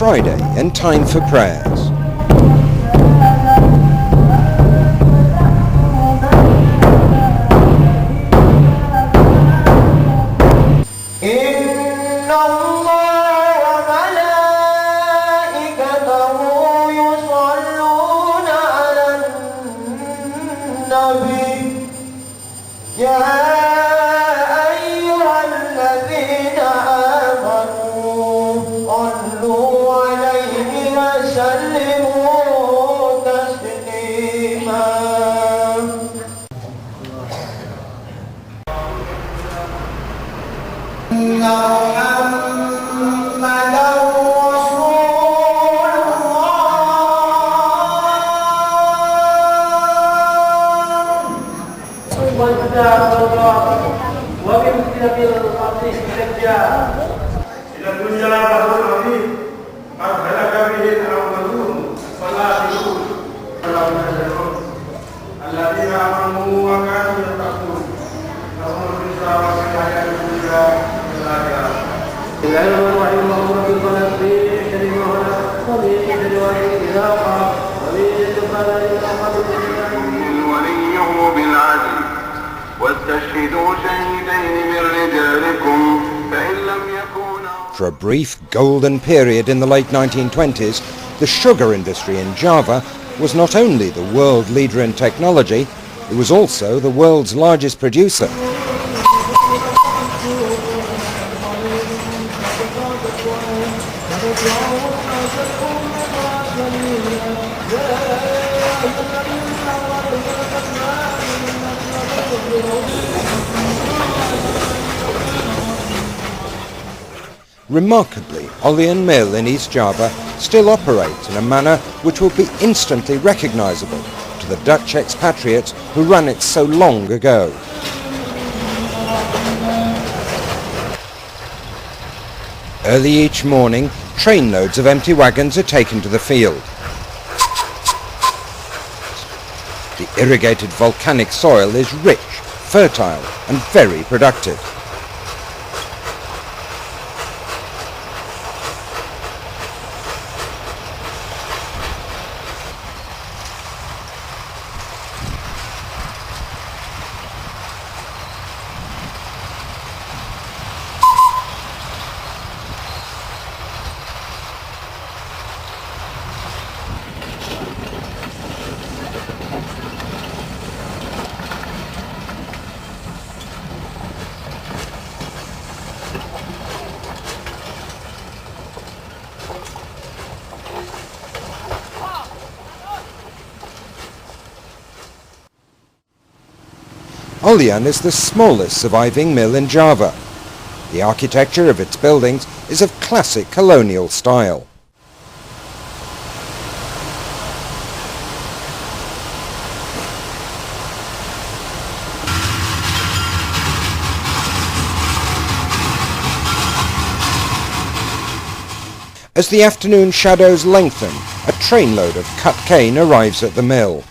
Friday and time for prayers. For a brief golden period in the late 1920s, the sugar industry in Java was not only the world leader in technology, it was also the world's largest producer. Remarkably, Olean mill in East Java still operates in a manner which will be instantly recognisable to the Dutch expatriates who ran it so long ago. Early each morning, trainloads of empty wagons are taken to the field. The irrigated volcanic soil is rich, fertile and very productive. Olean is the smallest surviving mill in Java. The architecture of its buildings is of classic colonial style. As the afternoon shadows lengthen, a trainload of cut cane arrives at the mill.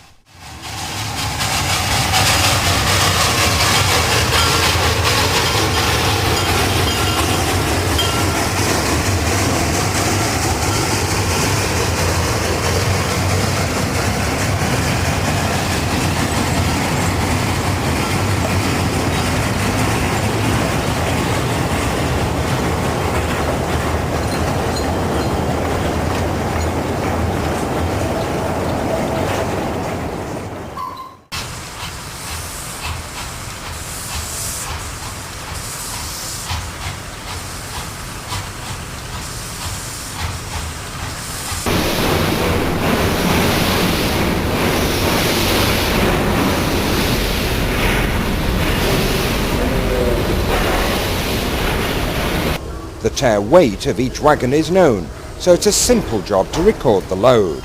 The tare weight of each wagon is known, so it's a simple job to record the load.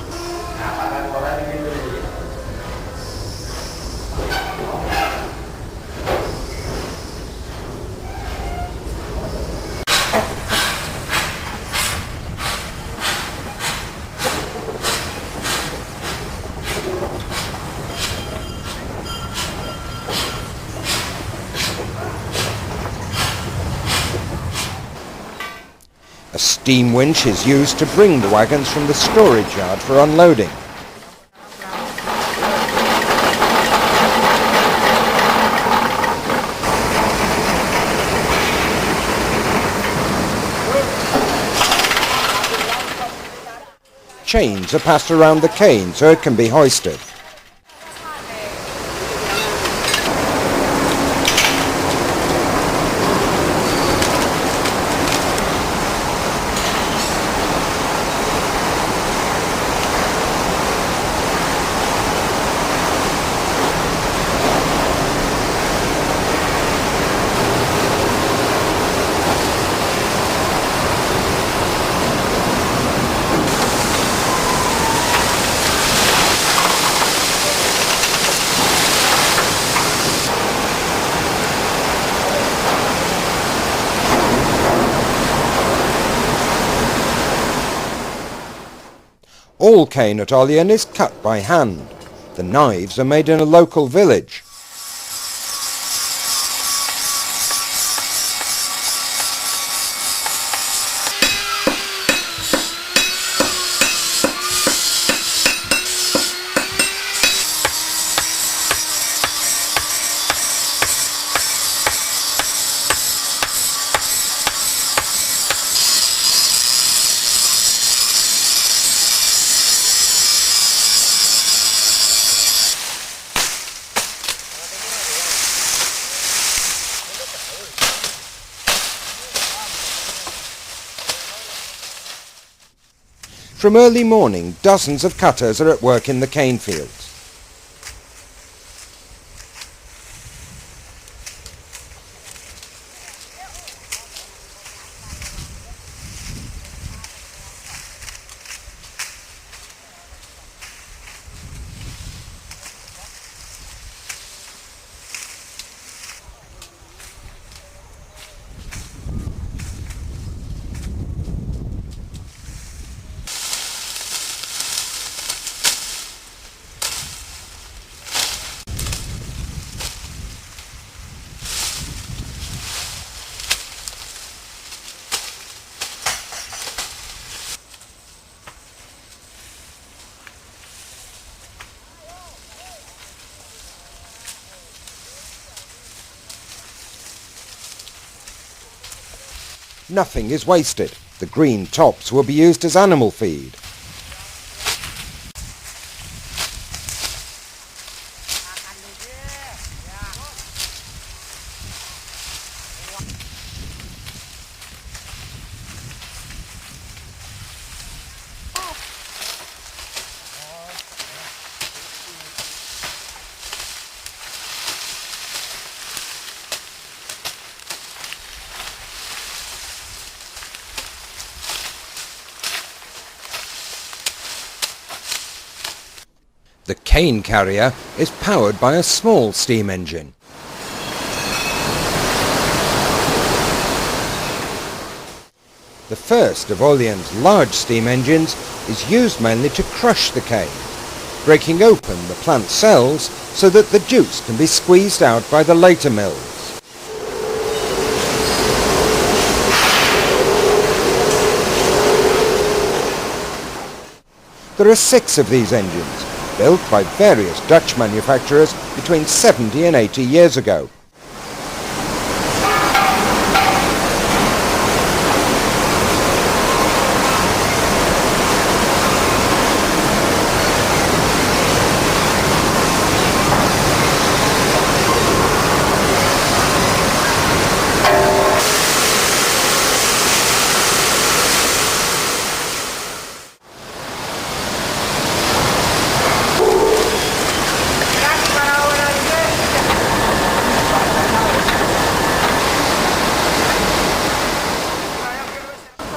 A steam winch is used to bring the wagons from the storage yard for unloading. Chains are passed around the cane so it can be hoisted. All cane at Olean is cut by hand. The knives are made in a local village. From early morning, dozens of cutters are at work in the cane fields. Nothing is wasted. The green tops will be used as animal feed. The cane carrier is powered by a small steam engine. The first of Olean's large steam engines is used mainly to crush the cane, breaking open the plant cells so that the juice can be squeezed out by the later mills. There are 6 of these engines, built by various Dutch manufacturers between 70 and 80 years ago.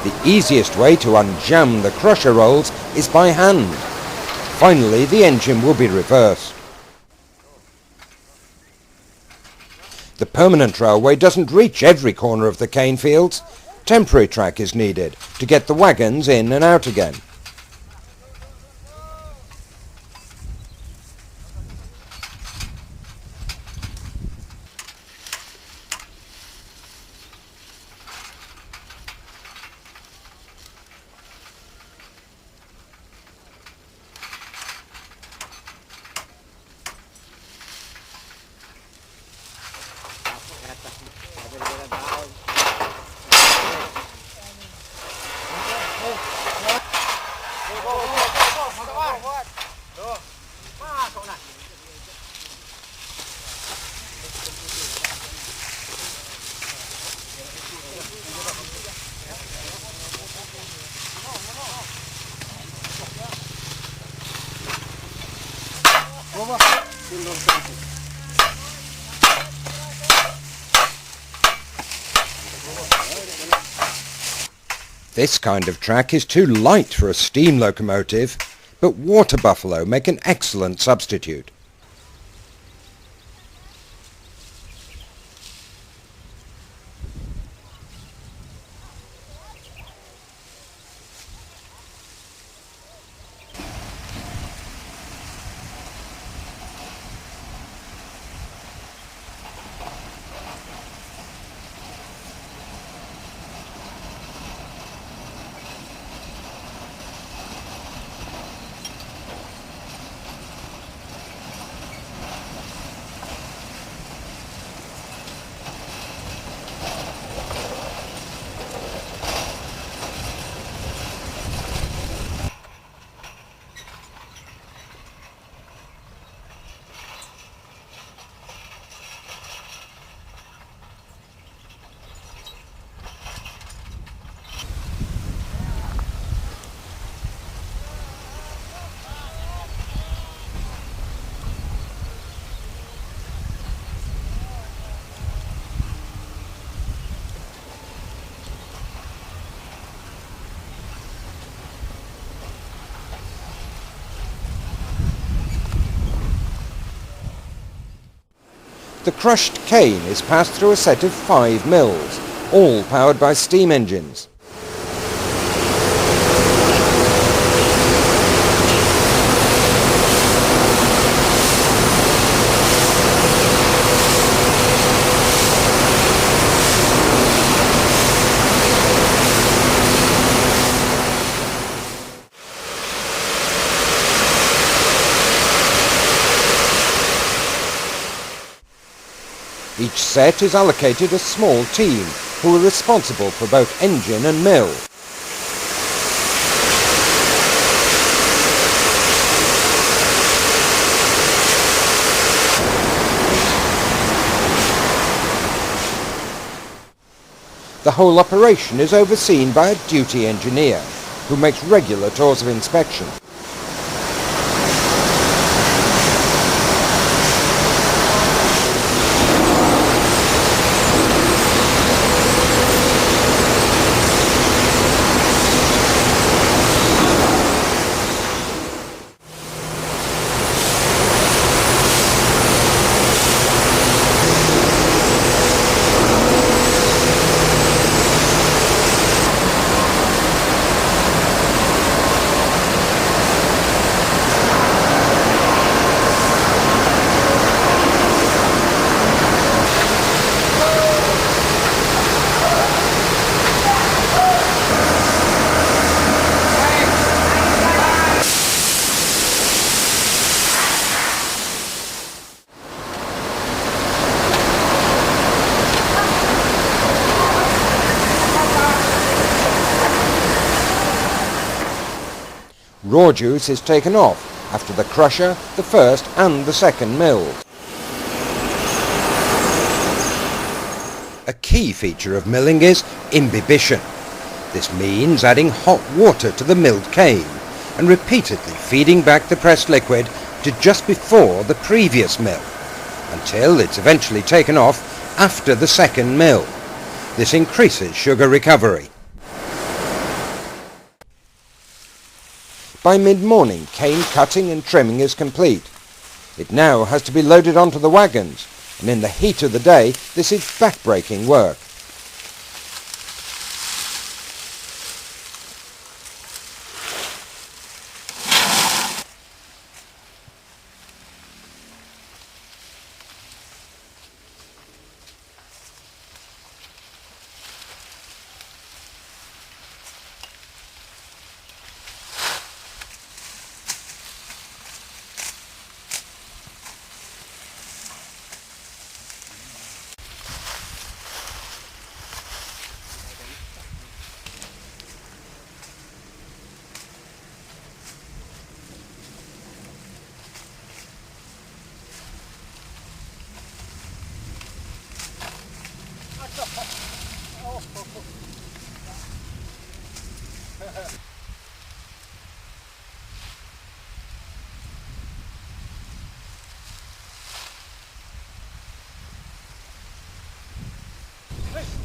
The easiest way to unjam the crusher rolls is by hand. Finally, the engine will be reversed. The permanent railway doesn't reach every corner of the cane fields. Temporary track is needed to get the wagons in and out again. This kind of track is too light for a steam locomotive, but water buffalo make an excellent substitute. The crushed cane is passed through a set of 5 mills, all powered by steam engines. Each set is allocated a small team who are responsible for both engine and mill. The whole operation is overseen by a duty engineer who makes regular tours of inspection. Raw juice is taken off after the crusher, the first and the second mills. A key feature of milling is imbibition. This means adding hot water to the milled cane and repeatedly feeding back the pressed liquid to just before the previous mill, until it's eventually taken off after the second mill. This increases sugar recovery. By mid-morning, cane cutting and trimming is complete. It now has to be loaded onto the wagons, and in the heat of the day, this is back-breaking work.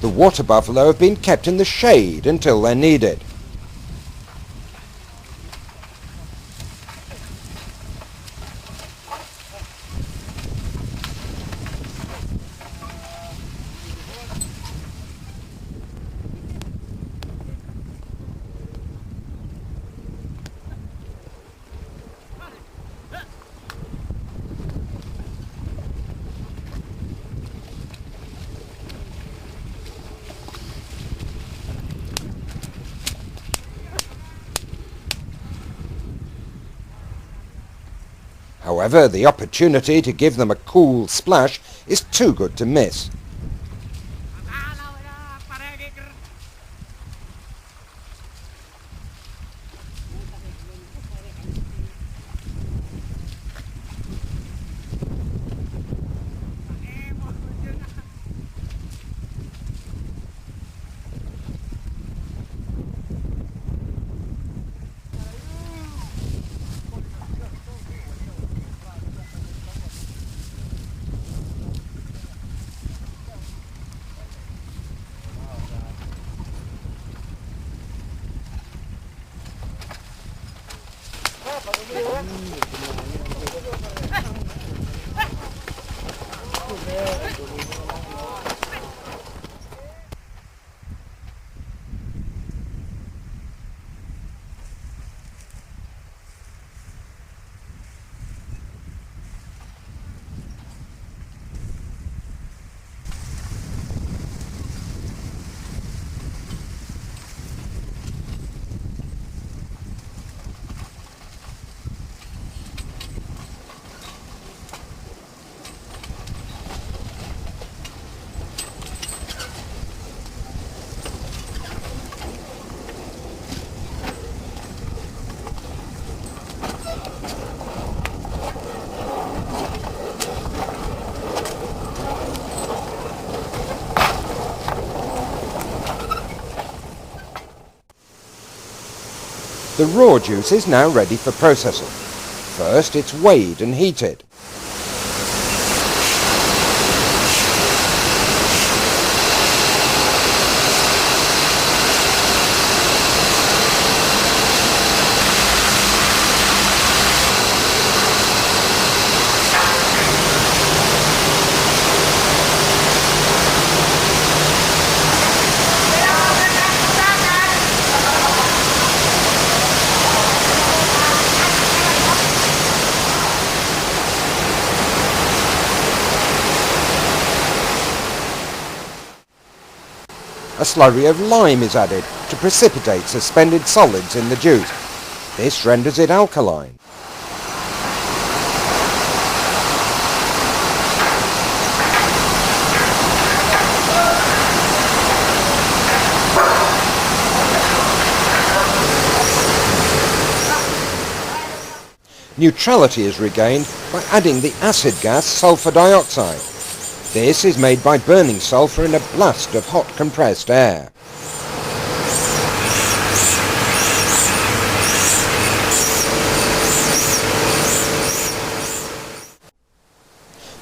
The water buffalo have been kept in the shade until they're needed. However, the opportunity to give them a cool splash is too good to miss. The raw juice is now ready for processing. First, it's weighed and heated. A slurry of lime is added to precipitate suspended solids in the juice. This renders it alkaline. Neutrality is regained by adding the acid gas sulfur dioxide. This is made by burning sulfur in a blast of hot compressed air.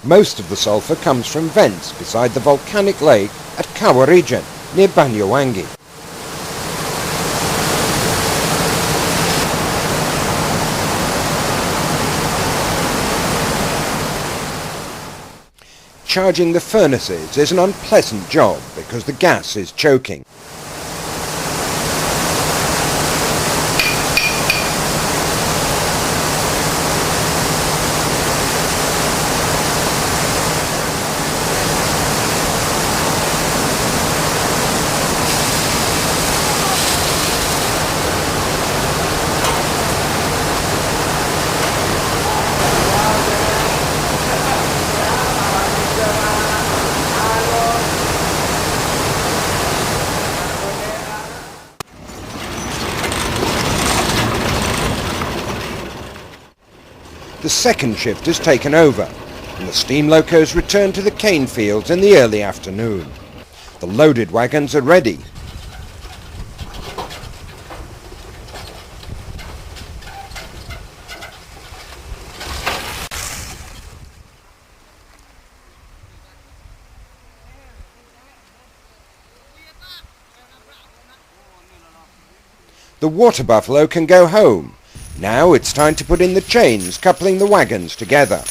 Most of the sulfur comes from vents beside the volcanic lake at Kawa region, near Banyuwangi. Charging the furnaces is an unpleasant job because the gas is choking. The second shift has taken over, and the steam locos return to the cane fields in the early afternoon. The loaded wagons are ready. The water buffalo can go home. Now it's time to put in the chains coupling the wagons together.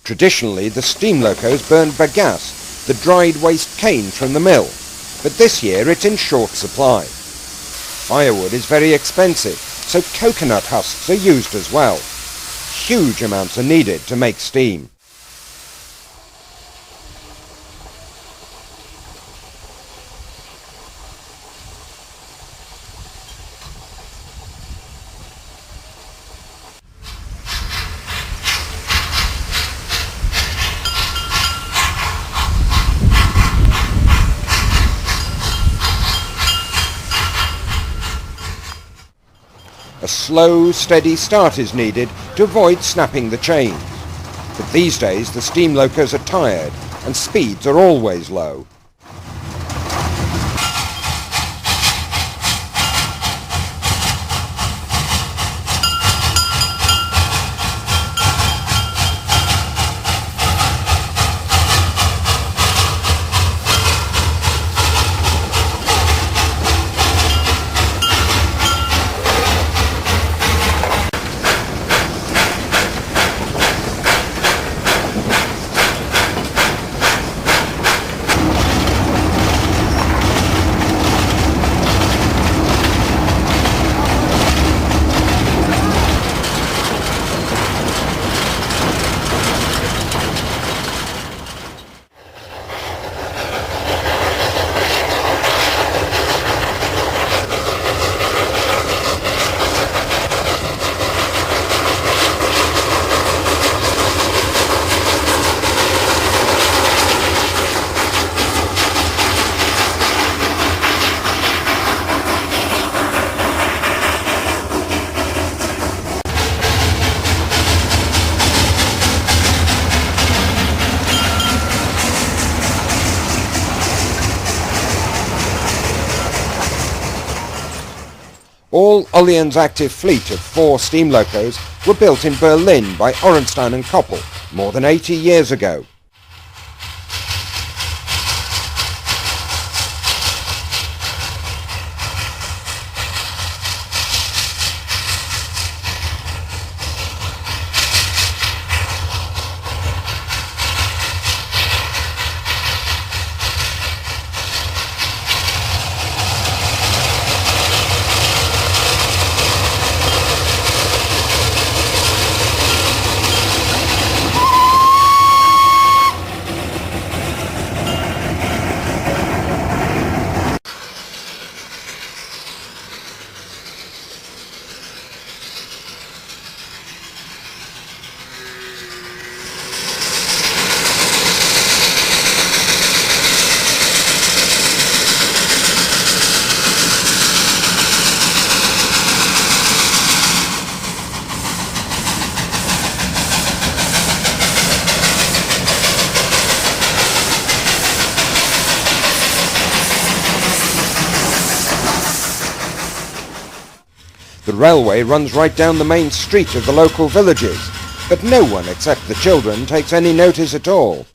Traditionally, the steam locos burned bagasse, the dried waste cane from the mill, but this year it's in short supply. Firewood is very expensive, so coconut husks are used as well. Huge amounts are needed to make steam. A slow, steady start is needed to avoid snapping the chains. But these days the steam locos are tired and speeds are always low. All Olean's active fleet of 4 steam locos were built in Berlin by Orenstein and Koppel more than 80 years ago. The railway runs right down the main street of the local villages, but no one except the children takes any notice at all.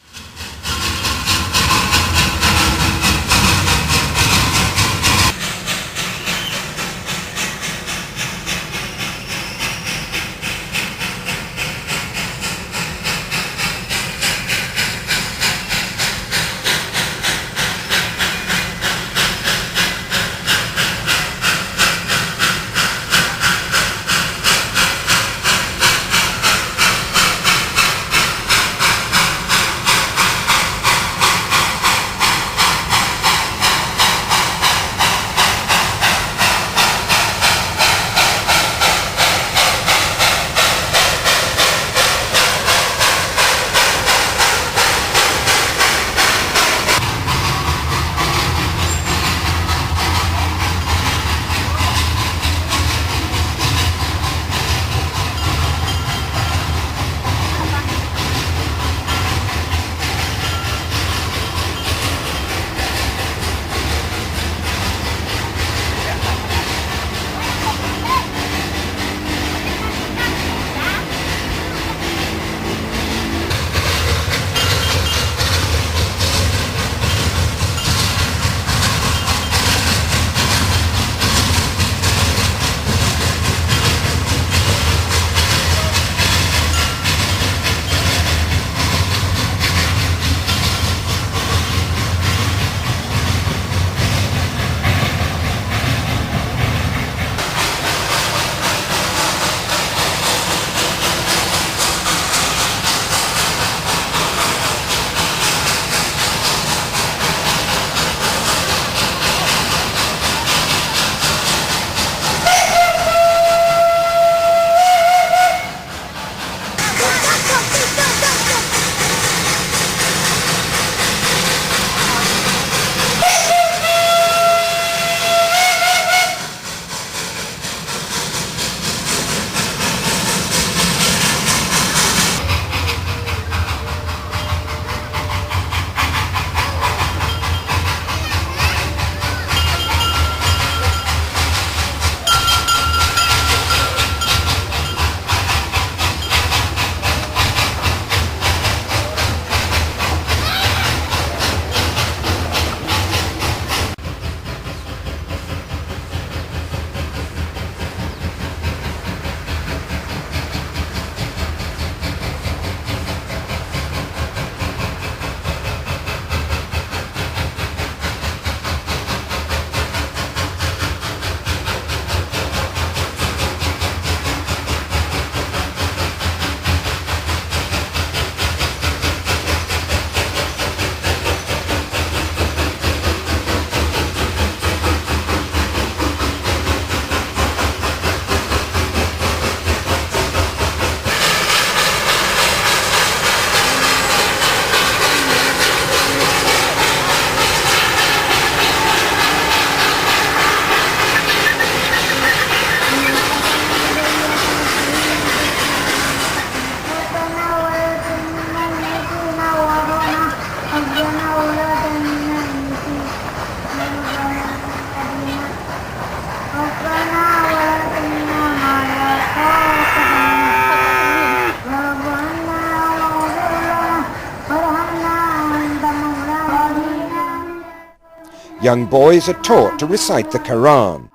Young boys are taught to recite the Quran.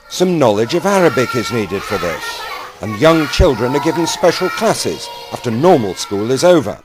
Some knowledge of Arabic is needed for this, and young children are given special classes after normal school is over.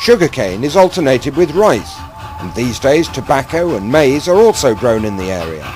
Sugarcane is alternated with rice, and these days tobacco and maize are also grown in the area.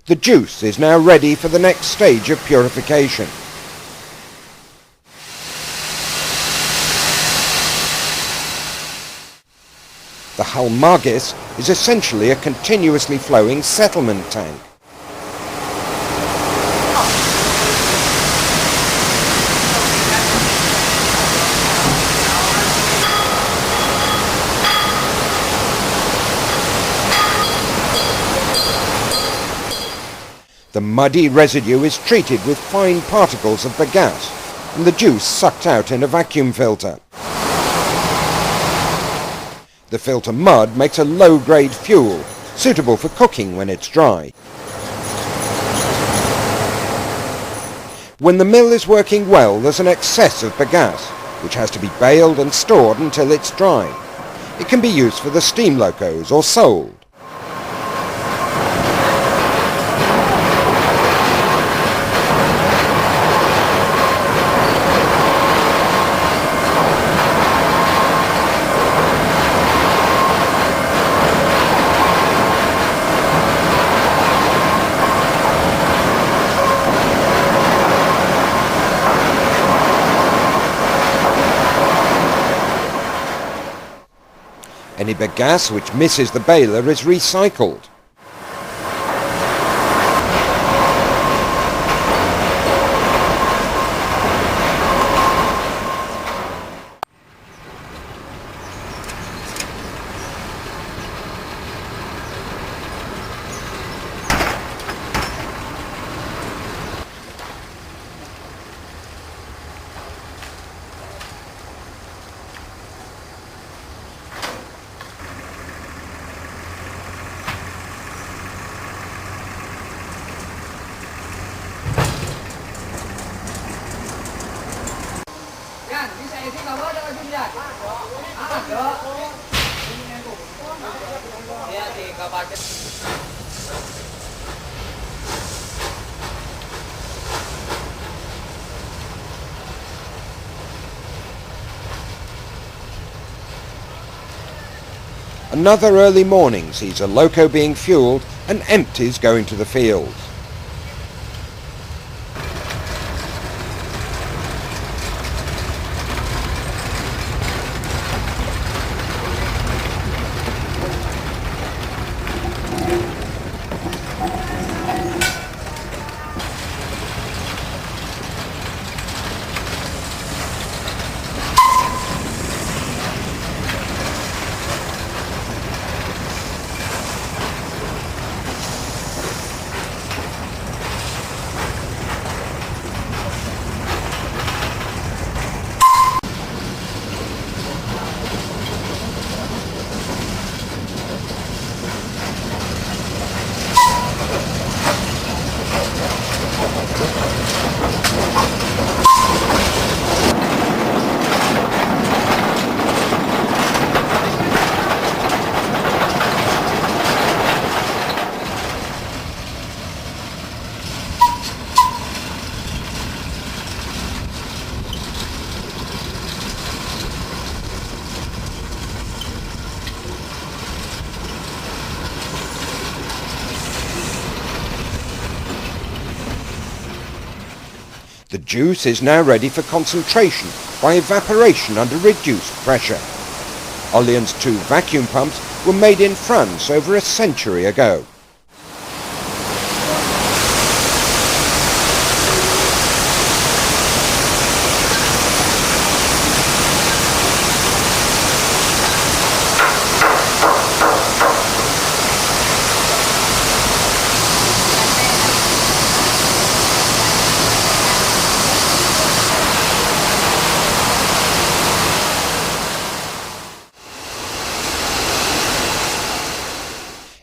The juice is now ready for the next stage of purification. The halmagis is essentially a continuously flowing settlement tank. The muddy residue is treated with fine particles of bagasse and the juice sucked out in a vacuum filter. The filter mud makes a low-grade fuel, suitable for cooking when it's dry. When the mill is working well, there's an excess of bagasse, which has to be baled and stored until it's dry. It can be used for the steam locos or sold. Any bagasse which misses the baler is recycled. Another early morning sees a loco being fueled and empties going to the fields. The juice is now ready for concentration by evaporation under reduced pressure. Olean's 2 vacuum pumps were made in France over a century ago.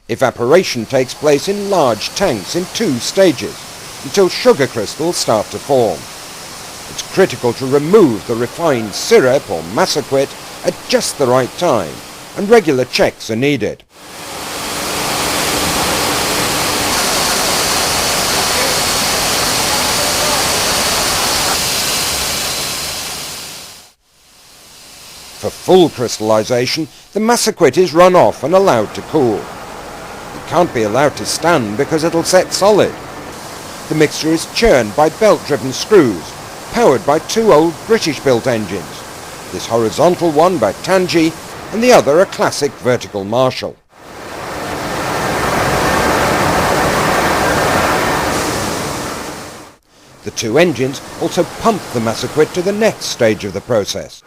Evaporation takes place in large tanks in 2 stages until sugar crystals start to form. It's critical to remove the refined syrup or masaquit at just the right time, and regular checks are needed. For full crystallization, the masaquit is run off and allowed to cool. It can't be allowed to stand because it'll set solid. The mixture is churned by belt-driven screws, powered by two old British-built engines, this horizontal one by Tangi and the other a classic vertical Marshall. The two engines also pump the massacre to the next stage of the process.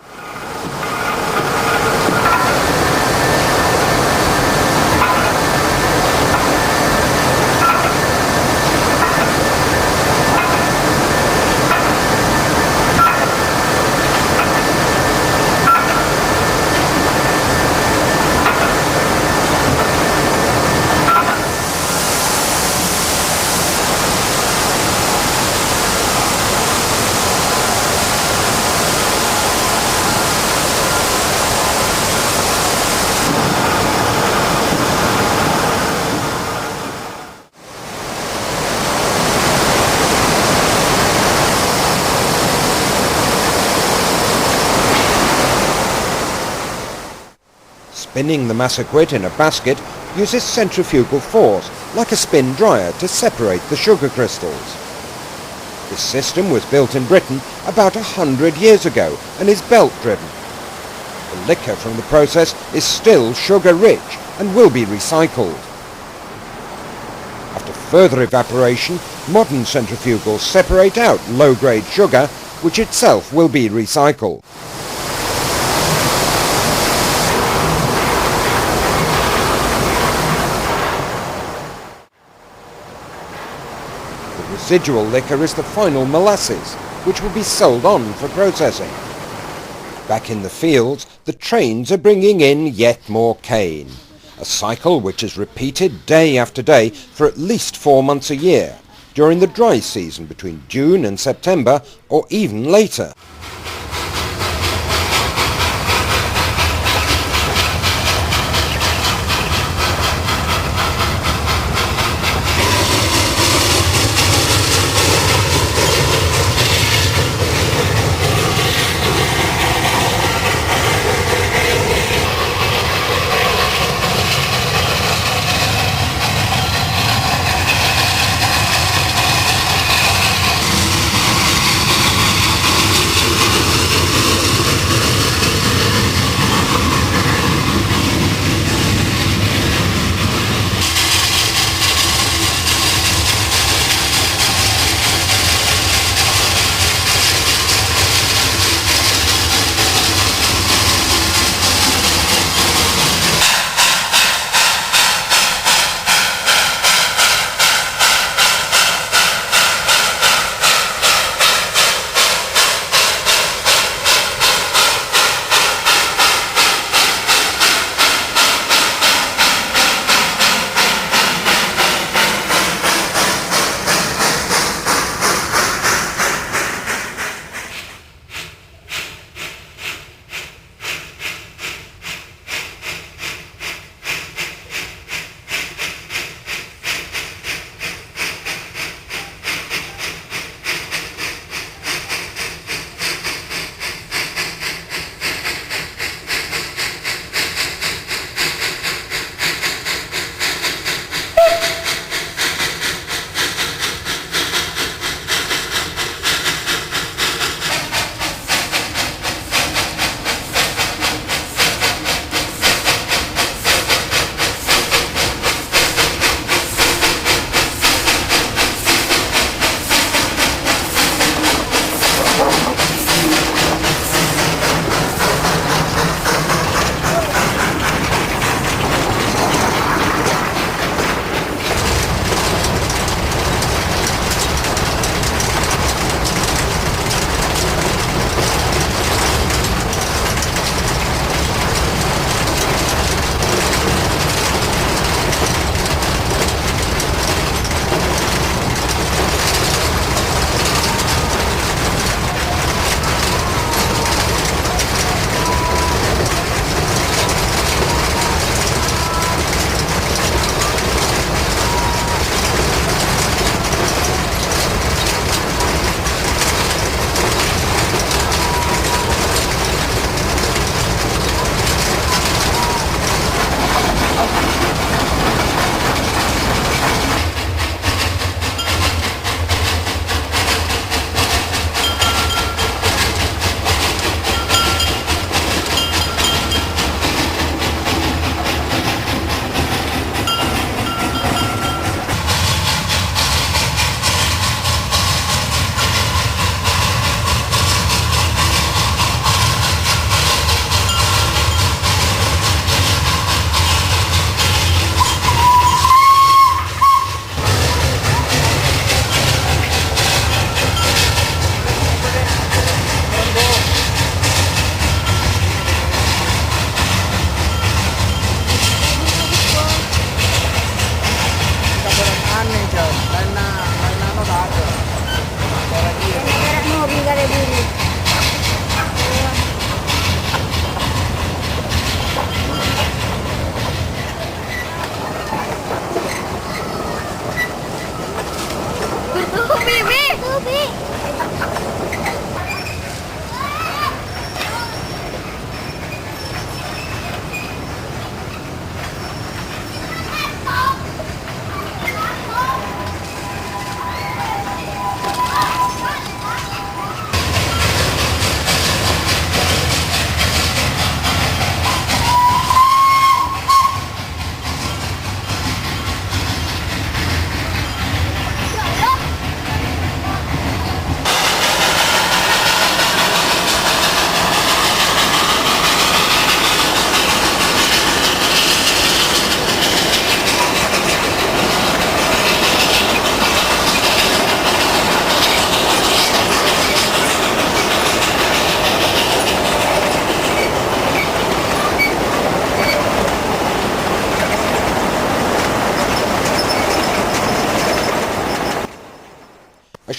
Spinning the massacre in a basket uses centrifugal force, like a spin dryer, to separate the sugar crystals. This system was built in Britain about 100 years ago and is belt-driven. The liquor from the process is still sugar-rich and will be recycled. After further evaporation, modern centrifugals separate out low-grade sugar, which itself will be recycled. Residual liquor is the final molasses, which will be sold on for processing. Back in the fields, the trains are bringing in yet more cane, a cycle which is repeated day after day for at least 4 months a year, during the dry season between June and September, or even later.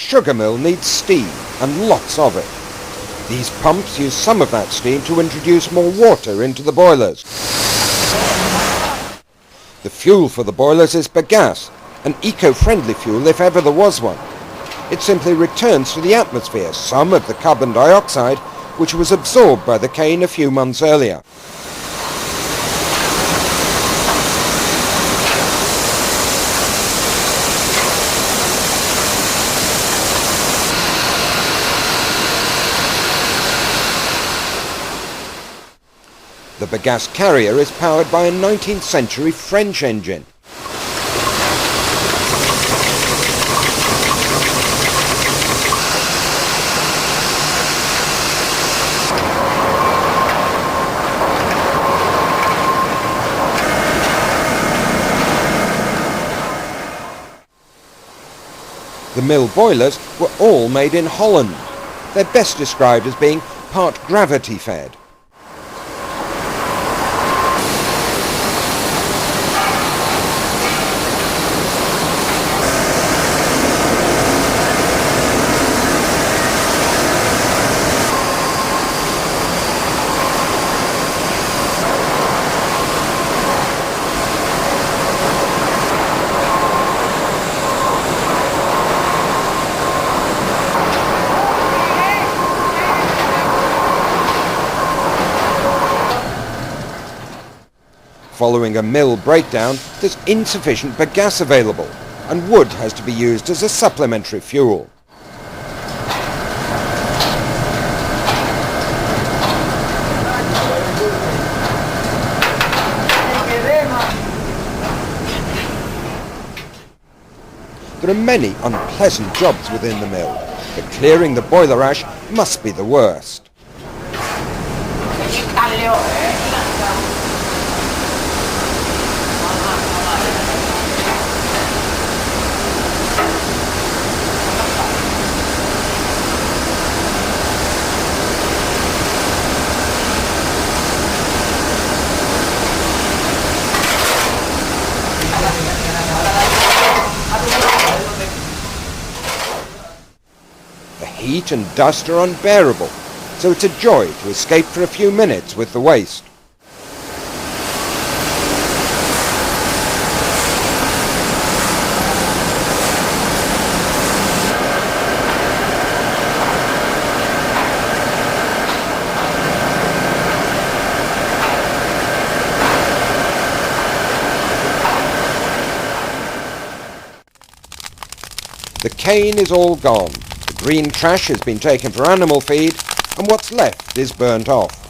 sugar mill needs steam, and lots of it. These pumps use some of that steam to introduce more water into the boilers. The fuel for the boilers is bagasse, an eco-friendly fuel if ever there was one. It simply returns to the atmosphere some of the carbon dioxide which was absorbed by the cane a few months earlier. The bagasse carrier is powered by a 19th century French engine. The mill boilers were all made in Holland. They're best described as being part gravity fed. Following a mill breakdown, there's insufficient bagasse available, and wood has to be used as a supplementary fuel. There are many unpleasant jobs within the mill, but clearing the boiler ash must be the worst. The heat and dust are unbearable, so it's a joy to escape for a few minutes with the waste. The cane is all gone. The green trash has been taken for animal feed, and what's left is burnt off.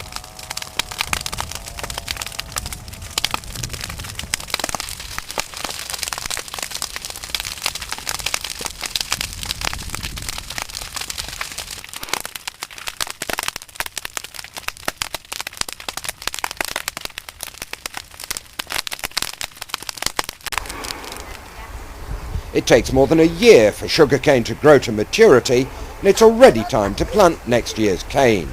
It takes more than a year for sugarcane to grow to maturity, and it's already time to plant next year's cane.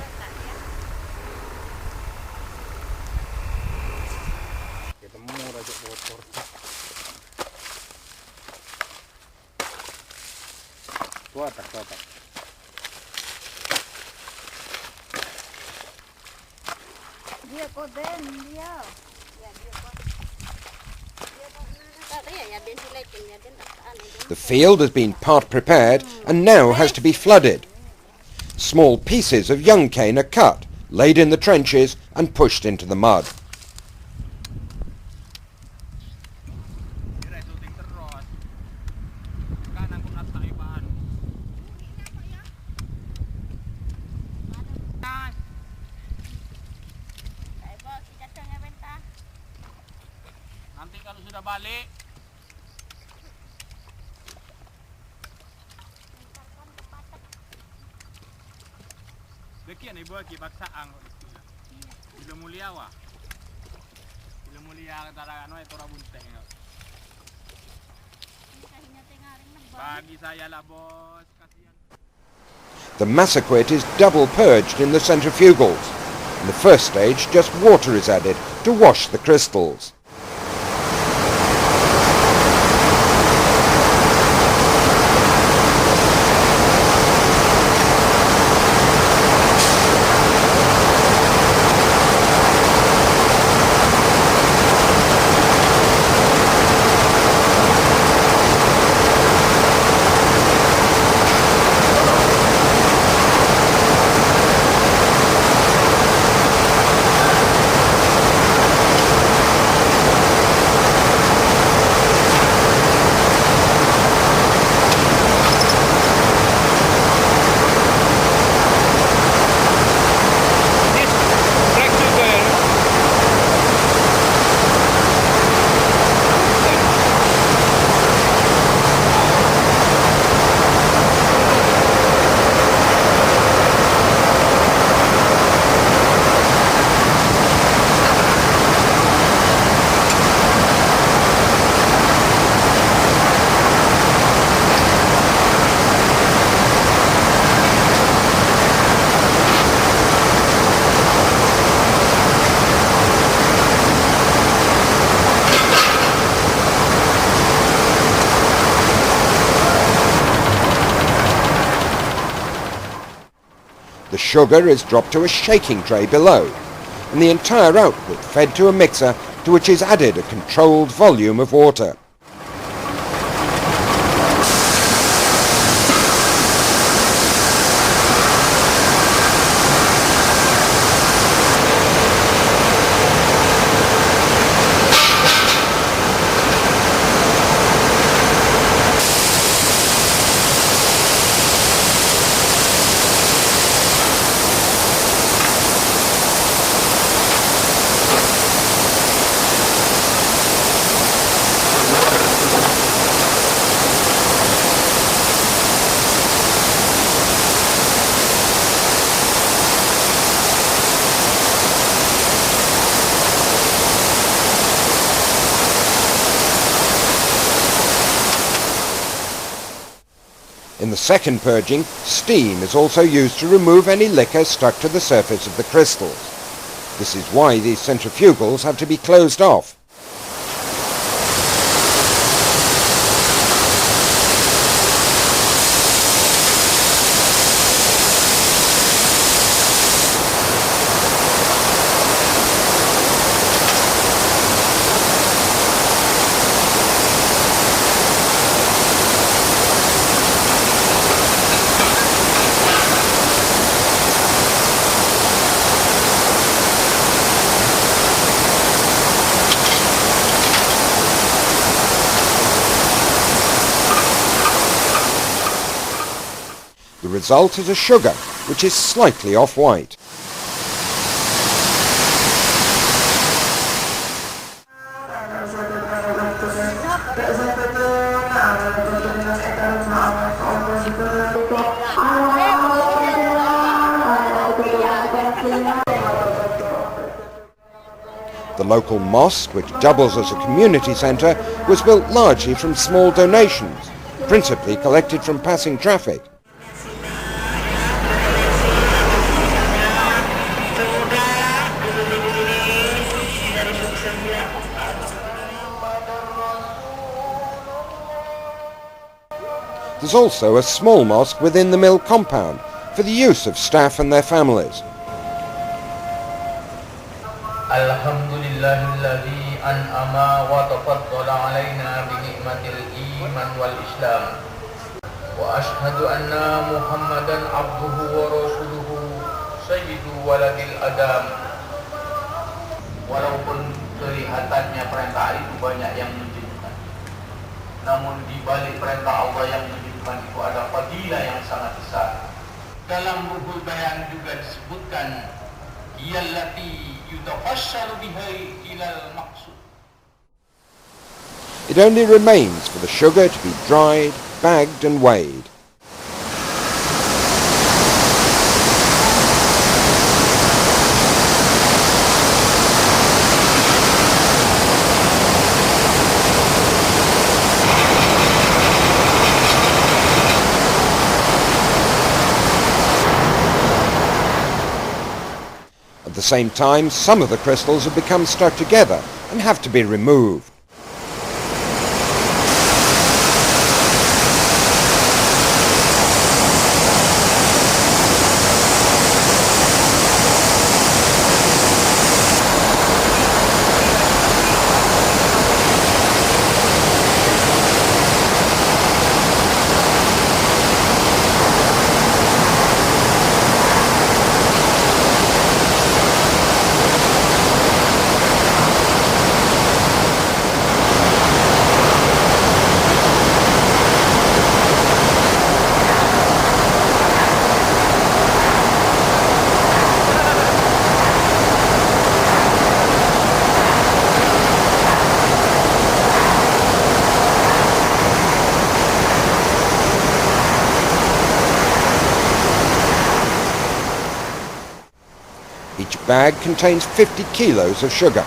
The field has been part prepared and now has to be flooded. Small pieces of young cane are cut, laid in the trenches and pushed into the mud. Nanti kalau sudah balik, Bekian ibu lagi baksaan bila mulia wah, bila mulia antara anu itu rabunteng. Bagi saya lah bos, kasihan. The massaquit is double purged in the centrifugals. In the first stage, just water is added to wash the crystals. sugar is dropped to a shaking tray below, and the entire output fed to a mixer to which is added a controlled volume of water. In the second purging, steam is also used to remove any liquor stuck to the surface of the crystals. This is why these centrifugals have to be closed off. The result is a sugar which is slightly off-white. The local mosque, which doubles as a community centre, was built largely from small donations, principally collected from passing traffic. There's also a small mosque within the mill compound for the use of staff and their families. Alhamdulillahilladzi an'ama wa tafaddala alaina bi ni'matil iman wal islam. Wa ashhadu anna Muhammadan abduhu wa rasuluhu sayyidu waladil adam. Walaupun kelihatannya perintah itu banyak yang menjadikan, namun di balik perintah Allah yang menjadikan itu ada fadilah yang sangat besar. Dalam Ruhul Bayan juga disebutkan iyallati yutafassalu biha ilal maqsud. It only remains for the sugar to be dried, bagged and weighed. At the same time, some of the crystals have become stuck together and have to be removed. Each bag contains 50 kilos of sugar.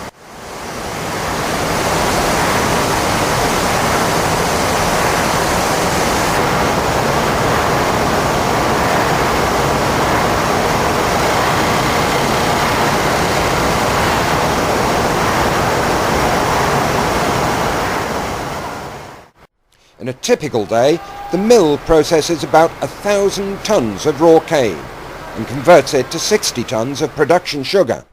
In a typical day, the mill processes about 1,000 tons of raw cane, and converts it to 60 tons of production sugar.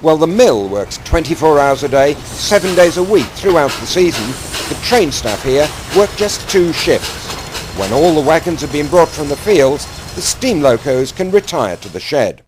While the mill works 24 hours a day, 7 days a week throughout the season, the train staff here work just 2 shifts. When all the wagons have been brought from the fields, the steam locos can retire to the shed.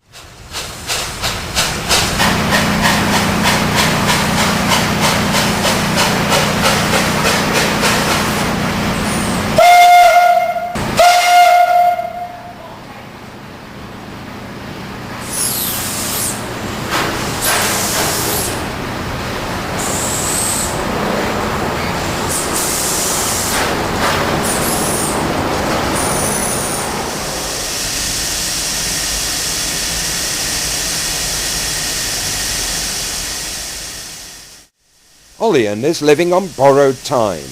Olean is living on borrowed time.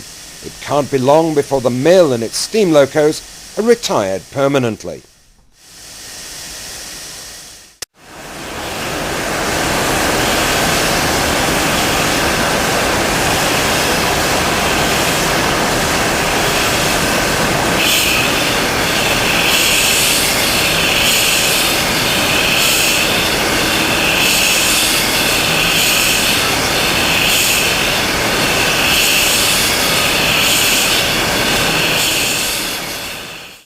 It can't be long before the mill and its steam locos are retired permanently.